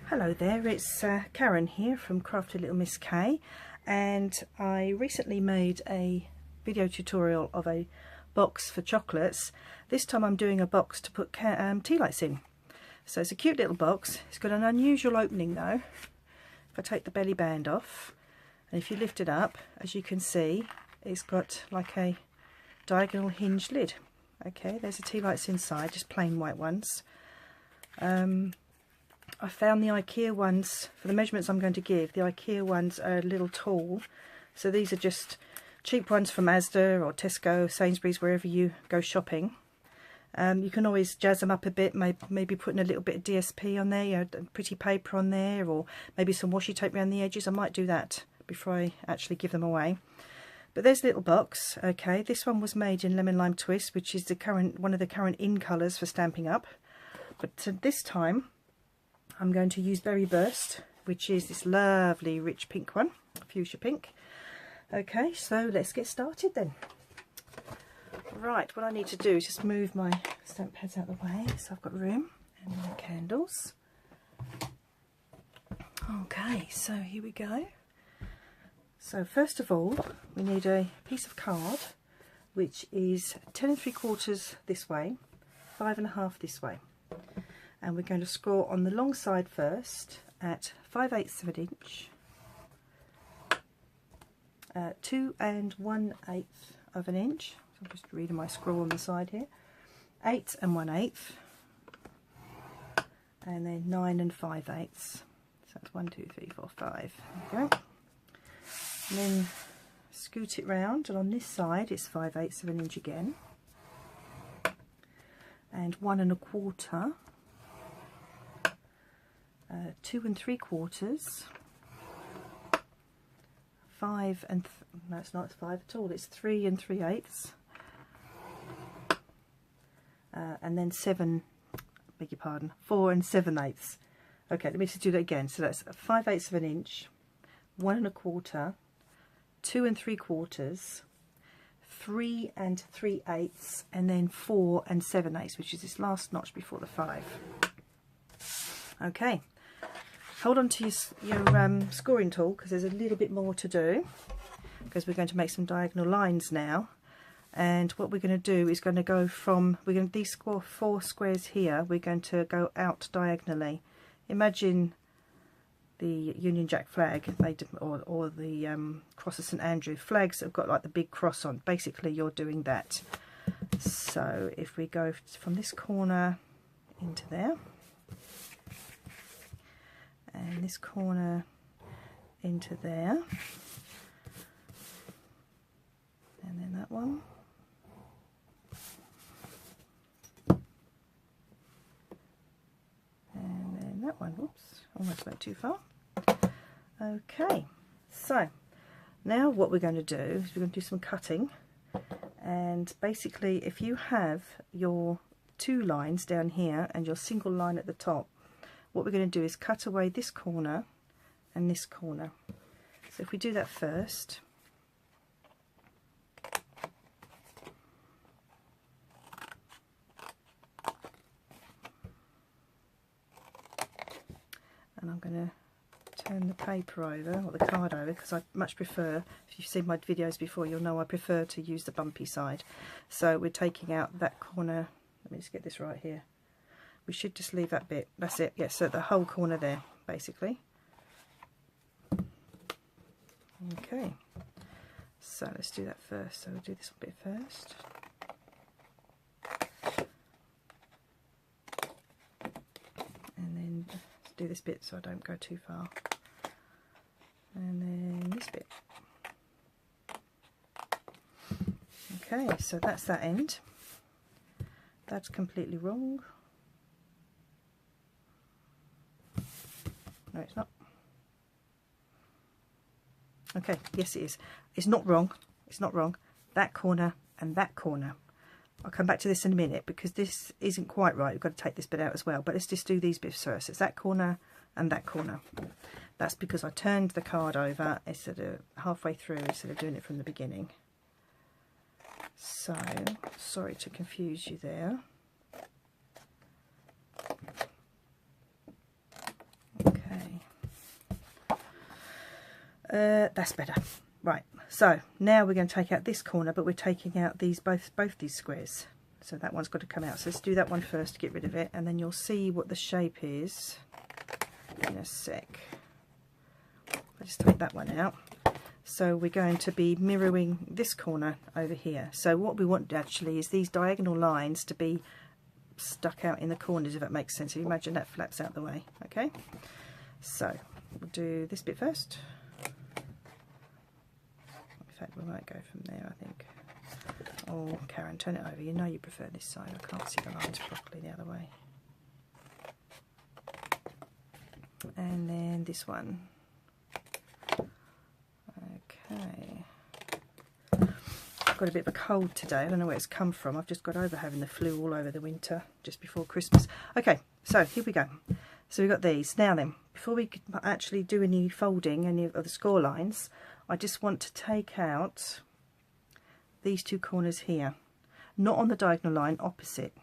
Hello there, it's Karen here from Crafty Little Miss K, and I recently made a video tutorial of a box for chocolates. This time I'm doing a box to put tea lights in. So it's a cute little box. It's got an unusual opening though. If I take the belly band off, and if you lift it up, as you can see, it's got like a diagonal hinged lid. Okay, there's the tea lights inside, just plain white ones. I found the IKEA ones, for the measurements I'm going to give, the IKEA ones are a little tall. So these are just cheap ones from Asda or Tesco, Sainsbury's, wherever you go shopping. You can always jazz them up a bit, maybe putting a little bit of DSP on there, you know, pretty paper on there, or maybe some washi tape around the edges. I might do that before I actually give them away. But there's the little box. Okay, this one was made in Lemon Lime Twist, which is the one of the current in colours for Stampin' Up. But this time I'm going to use Berry Burst, which is this lovely rich pink one, fuchsia pink. Okay, so let's get started then. Right, what I need to do is just move my stamp pads out of the way so I've got room, and my candles. Okay, so here we go. So first of all, we need a piece of card, which is 10 3/4 this way, 5 1/2 this way. And we're going to score on the long side first at 5/8 of an inch, 2 1/8 of an inch. So I'm just reading my scroll on the side here. 8 1/8, and then 9 5/8. So that's 1 2 3 4 5. There we go. And then scoot it round, and on this side it's 5/8 of an inch again, and 1 1/4. 2 3/4, 5 no, it's not 5 at all, it's 3 3/8, and then 7, beg your pardon, 4 7/8. Okay, let me just do that again. So that's 5/8 of an inch, 1 1/4, 2 3/4, 3 3/8, and then 4 7/8, which is this last notch before the 5. Okay. Hold on to your scoring tool, because there's a little bit more to do, because we're going to make some diagonal lines now. And what we're going to do is going to go from, these 4 squares here, we're going to go out diagonally. Imagine the Union Jack flag, or the Cross of St Andrew flags that have got like the big cross on. Basically you're doing that. So if we go from this corner into there, and this corner into there, and then that one, and then that one. Whoops, almost went too far. Okay, so now what we're going to do is we're going to do some cutting. And basically, if you have your 2 lines down here and your single line at the top, what we're going to do is cut away this corner and this corner. So if we do that first, and I'm going to turn the paper over, or the card over, because I much prefer, if you've seen my videos before, you'll know I prefer to use the bumpy side. So we're taking out that corner. Let me just get this right here. We should just leave that bit. That's it. Yes, so the whole corner there, basically. Okay. So let's do that first. So we'll do this bit first. And then do this bit so I don't go too far. And then this bit. Okay, so that's that end. That's completely wrong. No, it's not. Okay, yes it is. It's not wrong. It's not wrong. That corner and that corner. I'll come back to this in a minute, because this isn't quite right. We've got to take this bit out as well. But let's just do these bits first. It's that corner and that corner. That's because I turned the card over instead of halfway through, instead of doing it from the beginning. So, sorry to confuse you there. Okay. That's better. Right, so now we're going to take out this corner, but we're taking out these both these squares. So that one's got to come out. So let's do that one first to get rid of it, and then you'll see what the shape is in a sec. I'll just take that one out. So we're going to be mirroring this corner over here. So what we want actually is these diagonal lines to be stuck out in the corners, if that makes sense. So you imagine that flaps out the way. Okay, so we'll do this bit first. In fact, we might go from there, I think. Oh, Karen, turn it over. You know you prefer this side. I can't see the lines properly the other way. And then this one. Okay. I've got a bit of a cold today. I don't know where it's come from. I've just got over having the flu all over the winter just before Christmas. Okay, so here we go. So we've got these. Now then, before we actually do any folding, any of the score lines, I just want to take out these two corners here, not on the diagonal line, opposite.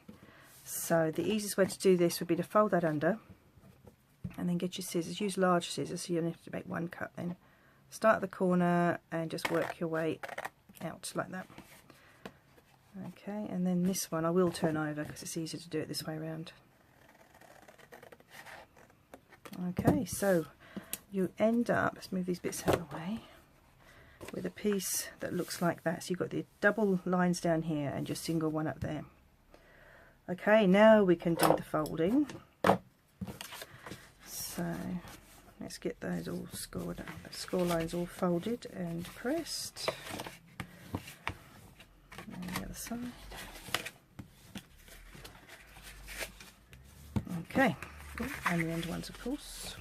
So the easiest way to do this would be to fold that under and then get your scissors. Use large scissors, so you only have to make one cut then. Start at the corner and just work your way out like that. Okay, and then this one I will turn over because it's easier to do it this way around. Okay, so you end up, let's move these bits out of the way, with a piece that looks like that. So you've got the double lines down here and just single one up there. Okay, now we can do the folding. So let's get those all scored up, the score lines all folded and pressed. And the other side. Okay, and the end ones, of course.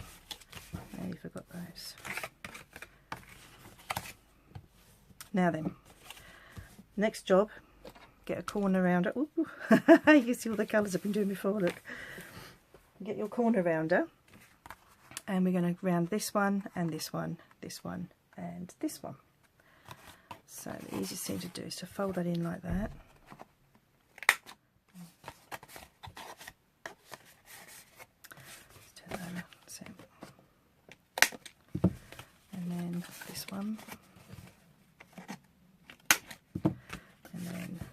Oh, you forgot those. Now then, next job, get a corner rounder. Ooh, you can see all the colours I've been doing before, look. Get your corner rounder, and we're going to round this one, and this one, this one, and this one. So the easiest thing to do is to fold that in like that. Let's turn that over. So, and then this one.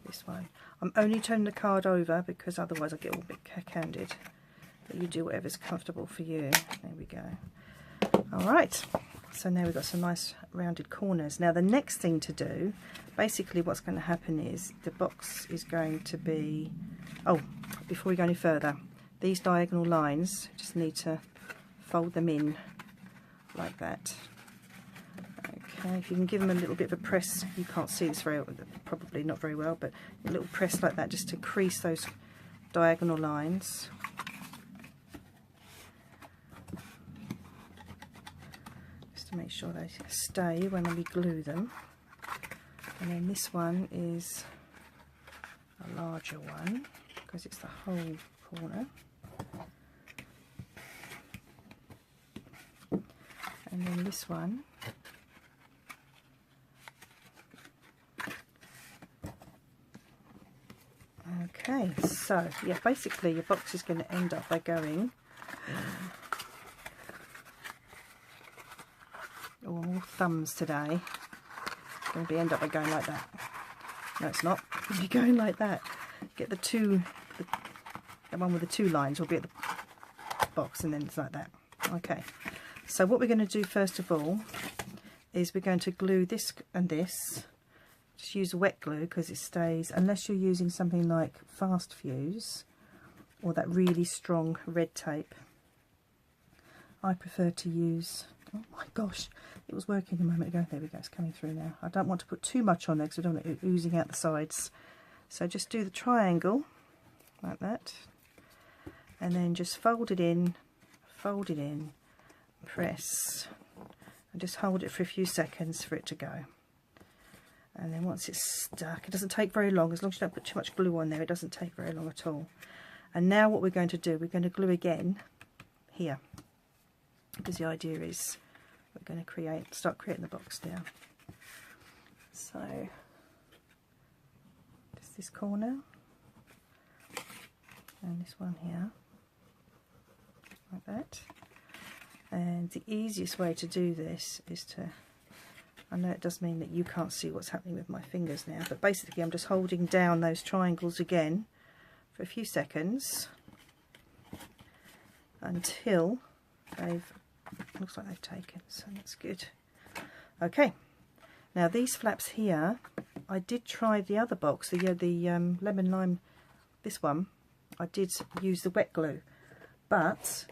This one. I'm only turning the card over because otherwise I get all a bit cack-handed. But you do whatever's comfortable for you. There we go. Alright, so now we've got some nice rounded corners. Now the next thing to do, basically what's going to happen is the box is going to be, oh, before we go any further, these diagonal lines, just need to fold them in like that. Okay, if you can give them a little bit of a press, you can't see this very, probably not very well, but a little press like that just to crease those diagonal lines. Just to make sure they stay when we glue them. And then this one is a larger one because it's the whole corner. And then this one okay, so yeah, basically your box is going to end up by going all thumbs today. It's going to end up by going like that. No, it's not. It's going to be going like that. Get the one with the two lines will be at the box, and then it's like that. Okay, so what we're going to do first of all is we're going to glue this and this. Just use wet glue because it stays, unless you're using something like Fast Fuse or that really strong red tape. I prefer to use, oh my gosh, it was working a moment ago. There we go, it's coming through now. I don't want to put too much on there because I don't want it oozing out the sides. So just do the triangle like that, and then just fold it in, press, and just hold it for a few seconds for it to go. And then once it's stuck, it doesn't take very long. As long as you don't put too much glue on there, it doesn't take very long at all. And now what we're going to do, we're going to glue again here, because the idea is we're going to start creating the box now. So just this corner and this one here, like that. And the easiest way to do this is to, I know it does mean that you can't see what's happening with my fingers now, but basically I'm just holding down those triangles again for a few seconds until they've, looks like they've taken, so that's good. Okay, now these flaps here, I did try the other box, the lemon lime, this one, I did use the wet glue, but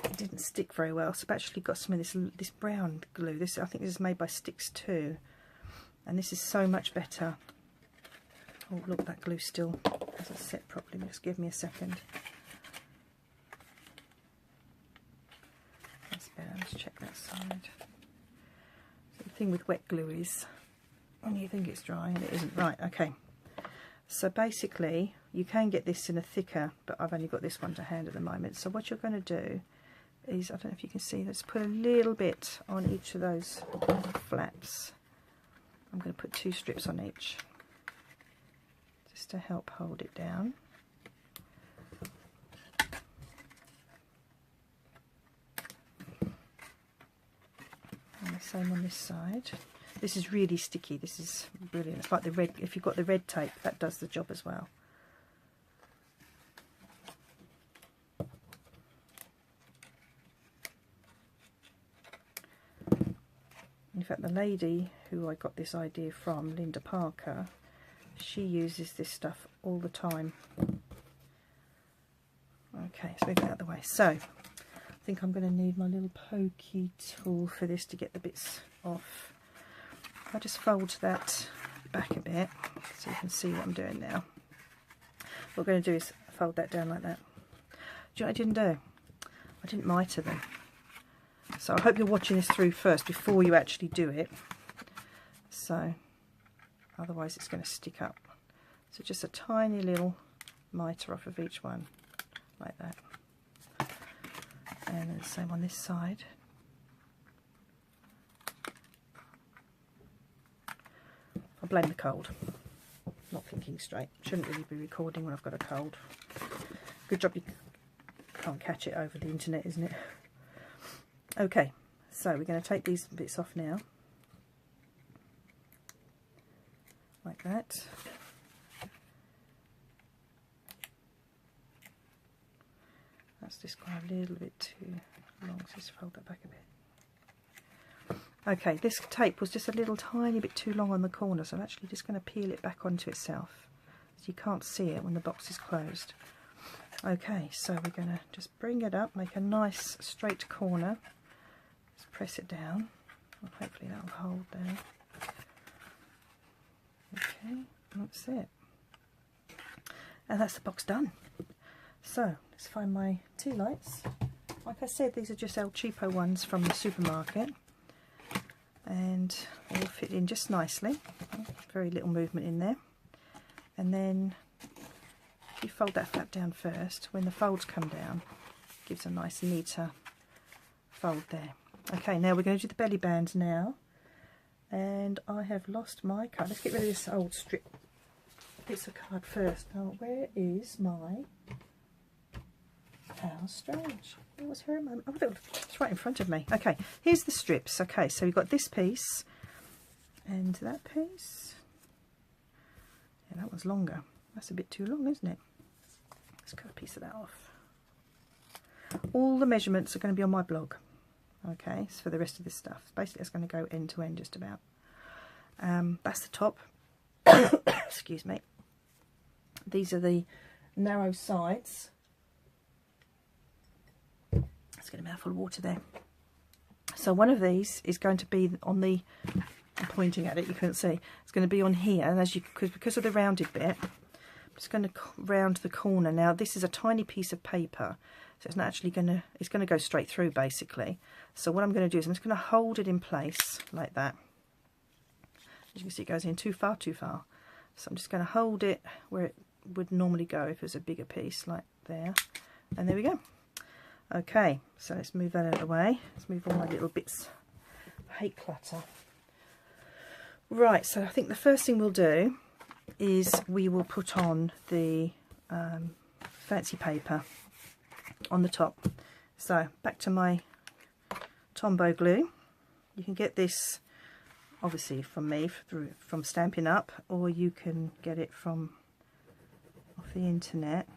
it didn't stick very well, so I've actually got some of this brown glue. This, I think this is made by Stix 2, and this is so much better. Oh look, that glue still hasn't set properly, just give me a second. That's better, let's check that side. So the thing with wet glue is, when you think it's dry and it isn't. Right, okay. So basically, you can get this in a thicker, but I've only got this one to hand at the moment. So what you're going to do is, I don't know if you can see, let's put a little bit on each of those flaps. I'm going to put 2 strips on each, just to help hold it down. And the same on this side. This is really sticky, this is brilliant. It's like the red, if you've got the red tape, that does the job as well. In fact, the lady who I got this idea from, Linda Parker, she uses this stuff all the time. Okay, let's move it out of the way. So, I think I'm going to need my little pokey tool for this to get the bits off. I just fold that back a bit so you can see what I'm doing now. What we're going to do is fold that down like that. Do you know what I didn't do? I didn't mitre them. So I hope you're watching this through first before you actually do it. So otherwise it's going to stick up. So just a tiny little mitre off of each one, like that. And then the same on this side. I blame the cold. Not thinking straight. Shouldn't really be recording when I've got a cold. Good job you can't catch it over the internet, isn't it? Okay, so we're going to take these bits off now. Like that. That's just gone a little bit too long, so just fold that back a bit. Okay, this tape was just a little tiny bit too long on the corner, so I'm actually just going to peel it back onto itself, so you can't see it when the box is closed. Okay, so we're going to just bring it up, make a nice straight corner, just press it down, well, hopefully that will hold there. Okay, that's it. And that's the box done. So, let's find my tea lights. Like I said, these are just El Cheapo ones from the supermarket. And they all fit in just nicely. Very little movement in there. And then if you fold that flap down first, when the folds come down, it gives a nice neater fold there. Okay, now we're going to do the belly bands now. And I have lost my card. Let's get rid of this old strip piece of card first. Now, where is my... How strange. It was here a moment. Oh, it's right in front of me. Okay, here's the strips. Okay, so we've got this piece and that piece. Yeah, that one's longer. That's a bit too long, isn't it? Let's cut a piece of that off. All the measurements are going to be on my blog. Okay, so for the rest of this stuff. Basically, it's going to go end to end just about. That's the top. Excuse me. These are the narrow sides. Let's get a mouthful of water there. So one of these is going to be on the, I'm pointing at it, you couldn't see, it's going to be on here, and as you, because of the rounded bit, I'm just going to round the corner. Now this is a tiny piece of paper, so it's not actually going to, it's going to go straight through basically. So what I'm going to do is I'm just going to hold it in place like that. As you can see, it goes in too far. So I'm just going to hold it where it would normally go if it was a bigger piece, like there, and there we go. Okay, so let's move that out of the way. Let's move all my little bits. I hate clutter. Right, so I think the first thing we'll do is we will put on the fancy paper on the top. So back to my Tombow glue. You can get this obviously from me from Stampin' Up, or you can get it from off the internet,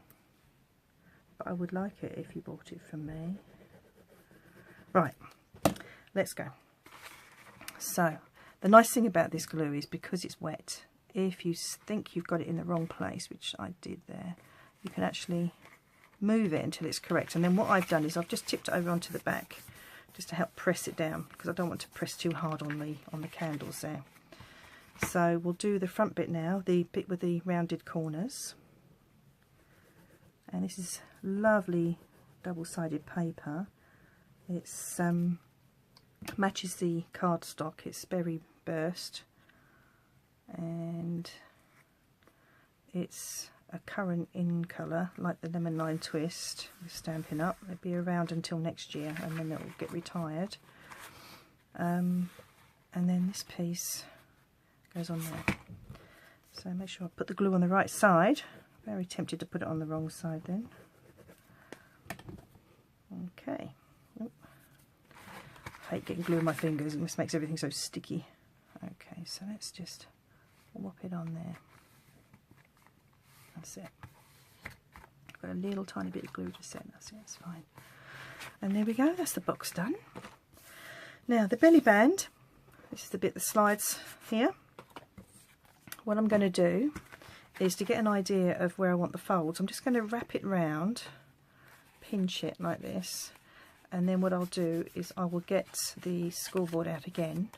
but I would like it if you bought it from me. Right, let's go. So the nice thing about this glue is because it's wet, if you think you've got it in the wrong place, which I did there, you can actually move it until it's correct. And then what I've done is I've just tipped it over onto the back just to help press it down, because I don't want to press too hard on the candles there. So we'll do the front bit now, the bit with the rounded corners. And this is lovely double-sided paper. It's matches the cardstock. It's berry burst, and it's a currant in colour, like the Lemon Lime Twist with Stampin' Up. It'll be around until next year, and then it'll get retired. And then this piece goes on there. So make sure I put the glue on the right side. Very tempted to put it on the wrong side then. Okay. Oh. I hate getting glue on my fingers, it just makes everything so sticky. Okay, so let's just whop it on there. That's it. I've got a little tiny bit of glue to set. That's it, it's fine. And there we go, that's the box done. Now the belly band, this is the bit that slides here. What I'm going to do is, to get an idea of where I want the folds, I'm just going to wrap it round, pinch it like this, and then what I'll do is I will get the schoolboard out again,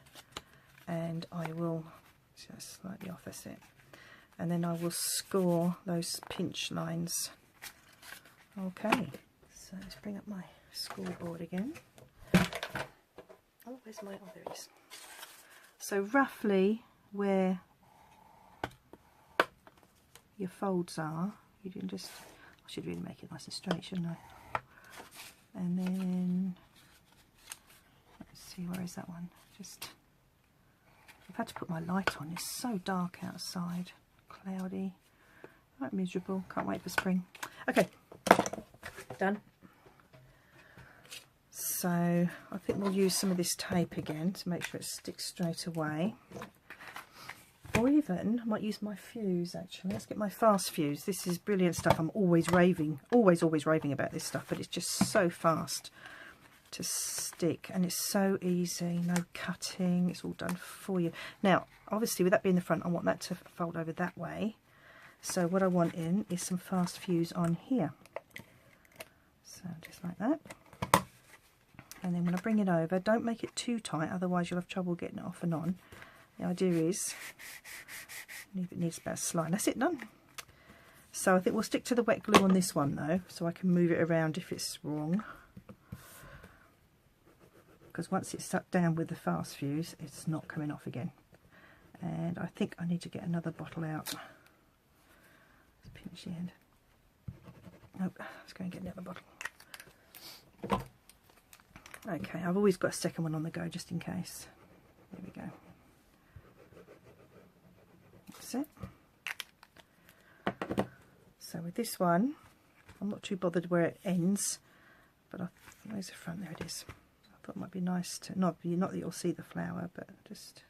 and I will just slightly off, that's it. And then I will score those pinch lines. Okay, so let's bring up my schoolboard again. Oh, where's my, oh, there it is. So roughly where your folds are, you can just, I should really make it nice and straight, shouldn't I? And then, let's see, where is that one? Just, I've had to put my light on, it's so dark outside. Cloudy, quite miserable, can't wait for spring. Okay, done. So I think we'll use some of this tape again to make sure it sticks straight away, or even I might use my fuse actually. Let's get my fast fuse. This is brilliant stuff. I'm always raving about this stuff, but it's just so fast to stick and it's so easy, no cutting, it's all done for you. Now obviously with that being the front, I want that to fold over that way, so what I want in is some fast fuse on here, so just like that. And then when I bring it over, don't make it too tight, otherwise you'll have trouble getting it off and on. The idea is it needs about a slide. That's it, done. So I think we'll stick to the wet glue on this one though, so I can move it around if it's wrong, because once it's stuck down with the fast fuse, it's not coming off again. And I think I need to get another bottle out. Let's pinch the end. Nope, let's go and get another bottle. Okay, I've always got a second one on the go just in case. There we go. That's it. So with this one, I'm not too bothered where it ends, but where's the front? There it is. I thought it might be nice to, not that you'll see the flower, but just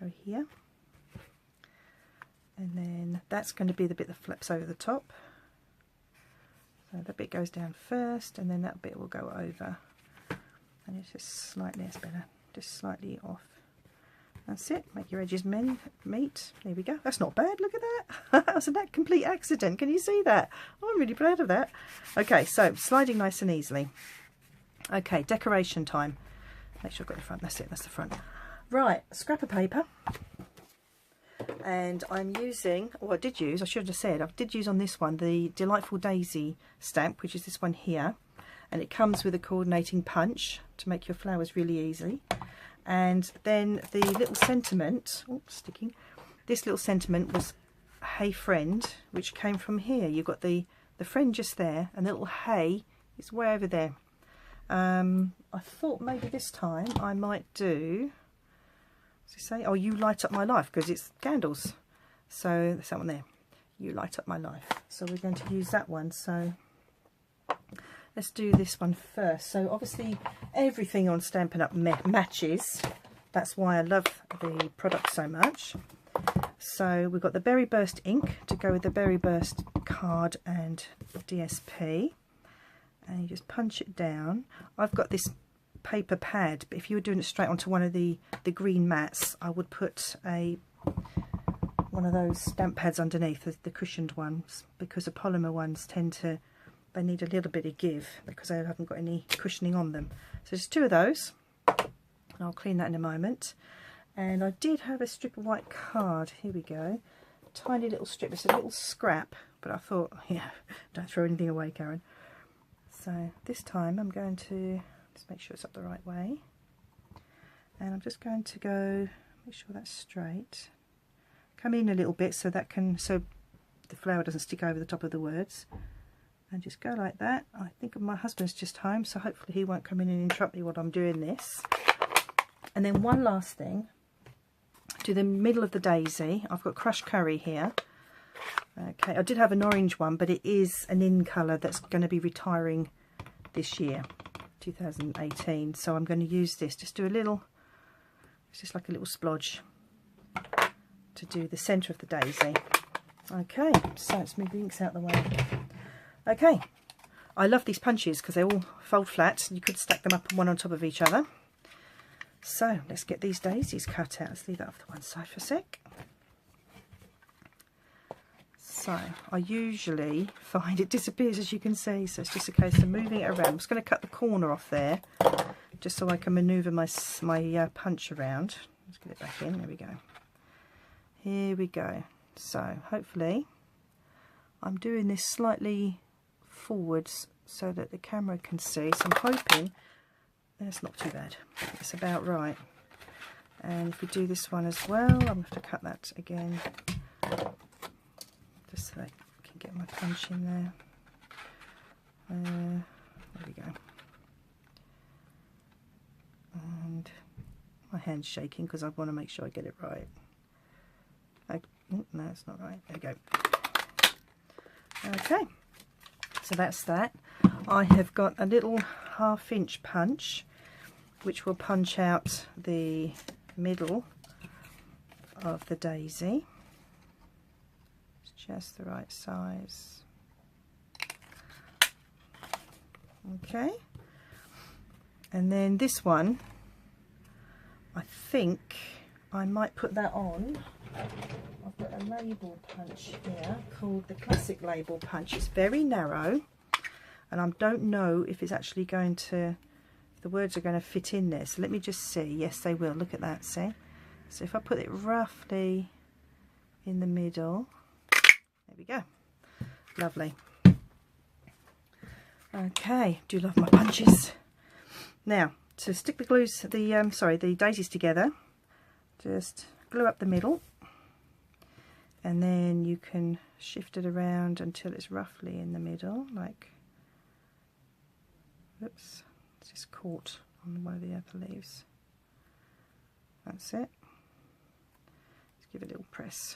go here. And then that's going to be the bit that flips over the top. So that bit goes down first, and then that bit will go over. And it's just slightly, that's better, just slightly off. That's it, make your edges meet. There we go, that's not bad, look at that. That was a complete accident, can you see that? Oh, I'm really proud of that. Okay, so sliding nice and easily. Okay, decoration time. Make sure I've got the front, that's it, that's the front. Right, scrap of paper. And I'm using, or I should have said, I did use on this one the Delightful Daisy stamp, which is this one here. And it comes with a coordinating punch to make your flowers really easy. And then the little sentiment, oh, sticking, this little sentiment was Hey Friend, which came from here. You've got the friend just there, and the little hey is way over there. I thought maybe this time I might do, what's it say? Oh, you light up my life, because it's candles. So there's that one there. You light up my life. So we're going to use that one. So let's do this one first. So obviously everything on Stampin' Up! Matches. That's why I love the product so much. So we've got the Berry Burst ink to go with the Berry Burst card and DSP. And you just punch it down. I've got this paper pad, but if you were doing it straight onto one of the green mats, I would put one of those stamp pads underneath, the cushioned ones, because the polymer ones they need a little bit of give because I haven't got any cushioning on them. So just 2 of those. I'll clean that in a moment. And I did have a strip of white card. Here we go. Tiny little strip. It's a little scrap, but I thought, yeah, don't throw anything away, Karen. So this time I'm going to just make sure it's up the right way. And I'm just going to go, make sure that's straight. Come in a little bit so the flower doesn't stick over the top of the words. And just go like that. I think my husband's just home, so hopefully he won't come in and interrupt me while I'm doing this. And then one last thing. To the middle of the daisy, I've got crushed curry here. Okay, I did have an orange one, but it is an in colour that's going to be retiring this year, 2018. So I'm going to use this, just do a little, it's just like a little splodge to do the centre of the daisy. Okay, so let's move the inks out of the way. Okay, I love these punches because they all fold flat. You could stack them up one on top of each other. So let's get these daisies cut out. Let's leave that off to one side for a sec. So I usually find it disappears, as you can see, so it's just a case of moving it around. I'm just going to cut the corner off there just so I can manoeuvre my punch around. Let's get it back in. There we go. Here we go. So hopefully I'm doing this slightly forwards so that the camera can see. So I'm hoping that's not too bad. It's about right. And if we do this one as well, I'm going to have to cut that again. Just so that I can get my punch in there. There we go. And my hand's shaking because I want to make sure I get it right. No, it's not right. There we go. Okay, so that's that. I have got a little 1/2 inch punch which will punch out the middle of the daisy. It's just the right size. Okay, and then this one, I think I might put that on. I've got a label punch here called the Classic Label Punch. It's very narrow and I don't know if it's actually going to, the words are going to fit in there. So let me just see. Yes, they will. Look at that, see? So if I put it roughly in the middle, there we go. Lovely. Okay, do love my punches. Now, to stick the daisies together, just glue up the middle. And then you can shift it around until it's roughly in the middle, like, oops, it's just caught on one of the other leaves. That's it. Let's give it a little press.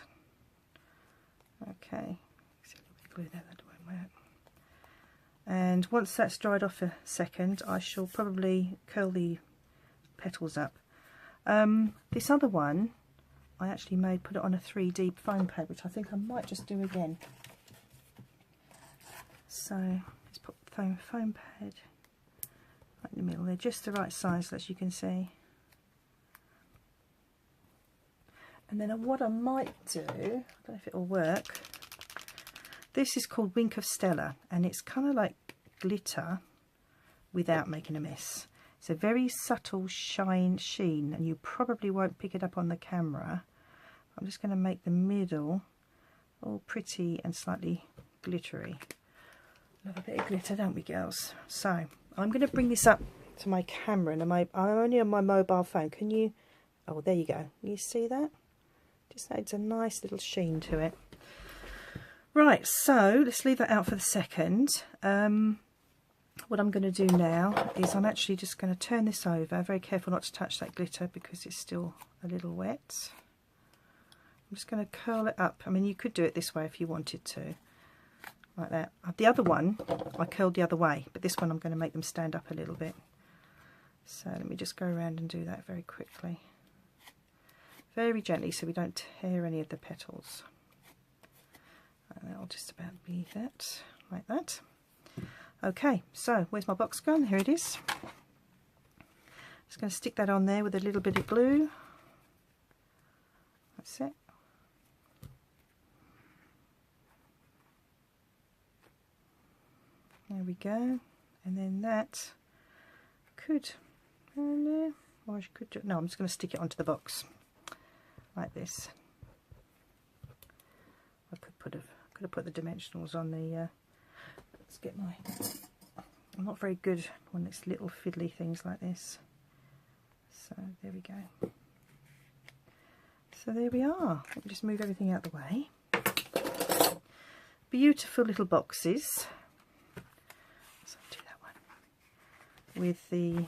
Okay, glue that won't work. And once that's dried off a second, I shall probably curl the petals up. This other one, I actually put it on a 3D foam pad, which I think I might just do again. So let's put the foam pad right in the middle. They're just the right size, as you can see. And then what I might do, I don't know if it'll work. This is called Wink of Stella, and it's kind of like glitter without making a mess. It's a very subtle sheen, and you probably won't pick it up on the camera. I'm just going to make the middle all pretty and slightly glittery. Love a bit of glitter, don't we, girls? So I'm going to bring this up to my camera, and I'm only on my mobile phone. Can you? Oh, there you go. You see that? Just adds a nice little sheen to it. Right, so let's leave that out for the second. What I'm going to do now is I'm actually just going to turn this over. Very careful not to touch that glitter because it's still a little wet. I'm just going to curl it up. I mean, you could do it this way if you wanted to. like that. The other one I curled the other way, but this one I'm going to make them stand up a little bit. So let me just go around and do that very quickly. Very gently so we don't tear any of the petals. And that'll just about be that, like that. Okay, so where's my box gone? Here it is. Just going to stick that on there with a little bit of glue. That's it. There we go. And then that could, or I could do, no, I'm just going to stick it onto the box like this. I could have put the dimensionals on the. Let's get my. I'm not very good on this little fiddly things like this. So there we go. So there we are. Let me just move everything out of the way. Beautiful little boxes. So do that one with the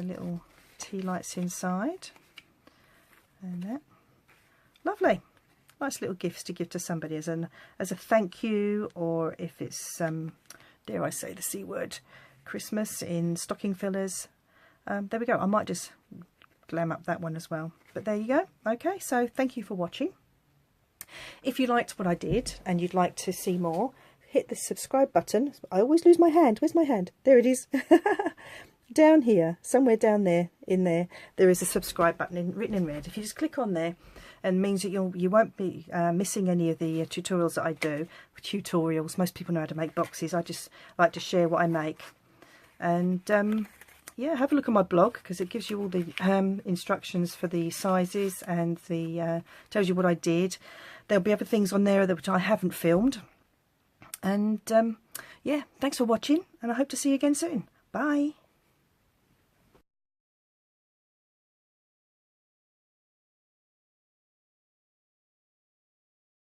little tea lights inside, and that. Lovely. Nice little gifts to give to somebody as a thank you, or if it's dare I say the C word, Christmas in stocking fillers. There we go. I might just glam up that one as well. But there you go. Okay, so thank you for watching. If you liked what I did and you'd like to see more, hit the subscribe button. I always lose my hand. Where's my hand? There it is. Down here, somewhere down there, there is a subscribe button written in red. If you just click on there, and means that you won't be missing any of the tutorials that I do. Tutorials, most people know how to make boxes. I just like to share what I make. And yeah, have a look at my blog, because it gives you all the instructions for the sizes, and the tells you what I did. There'll be other things on there which I haven't filmed. And yeah, thanks for watching, and I hope to see you again soon. Bye.